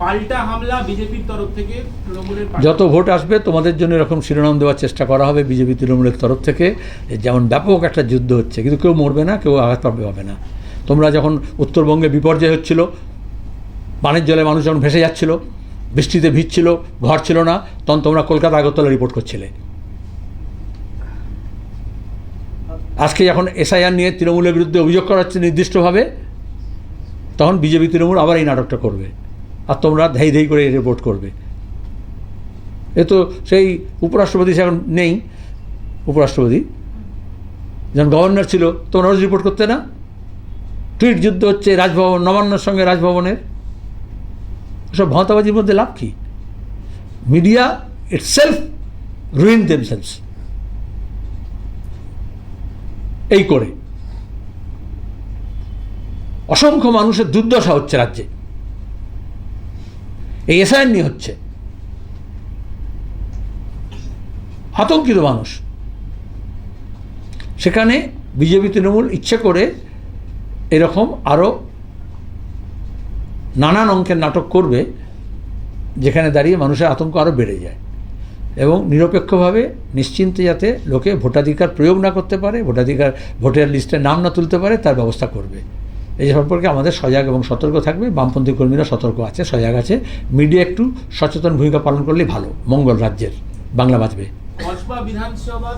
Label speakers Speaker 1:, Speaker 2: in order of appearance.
Speaker 1: পাল্টা হামলা বিজেপির তরফ থেকে তৃণমূলের
Speaker 2: যত ভোট আসবে তোমাদের জন্য এরকম শিরোনাম দেওয়ার চেষ্টা করা হবে বিজেপি তৃণমূলের তরফ থেকে, যেমন ব্যাপক একটা যুদ্ধ হচ্ছে, কিন্তু কেউ মরবে না, কেউ আঘাত পাবে না। তোমরা যখন উত্তরবঙ্গে বিপর্যয় হচ্ছিল, পানির জলে মানুষ যখন ভেসে যাচ্ছিল, বৃষ্টিতে ভিজছিল, ঘর ছিল না, তখন তোমরা কলকাতা আগরতলা রিপোর্ট করছিলে। আজকে যখন এসআইআর নিয়ে তৃণমূলের বিরুদ্ধে অভিযোগ করা হচ্ছে নির্দিষ্টভাবে, তখন বিজেপি তৃণমূল আবার এই নাটকটা করবে, আর তোমরা ধাই ধাই করে রিপোর্ট করবে। এ তো সেই উপরাষ্ট্রপতি এখন নেই, উপরাষ্ট্রপতি যখন গভর্নর ছিল তোমরা রোজ রিপোর্ট করতে না? টুইট যুদ্ধ হচ্ছে রাজভবন, নবান্নর সঙ্গে রাজভবনের, সব ভঁতাবাজির মধ্যে লাভ কি? মিডিয়া ইটসেলফ রুইন দেমসেলস এই করে। অসংখ্য মানুষের দুর্দশা হচ্ছে রাজ্যে, এই এসআইআর নিয়ে হচ্ছে। আতঙ্কিত মানুষ। সেখানে বিজেপি তৃণমূল ইচ্ছে করে এরকম আরও নানান অঙ্কের নাটক করবে, যেখানে দাঁড়িয়ে মানুষের আতঙ্ক আরও বেড়ে যায়, এবং নিরপেক্ষভাবে নিশ্চিন্তে যাতে লোকে ভোটাধিকার প্রয়োগ না করতে পারে, ভোটার লিস্টে নাম না তুলতে পারে, তার ব্যবস্থা করবে। এই সম্পর্কে আমাদের সজাগ এবং সতর্ক থাকবে। বামপন্থী কর্মীরা সতর্ক আছে, সজাগ আছে। মিডিয়া একটু সচেতন ভূমিকা পালন করলেই ভালো, মঙ্গল রাজ্যের, বাংলা বাঁচবে।
Speaker 1: কসবা বিধানসভা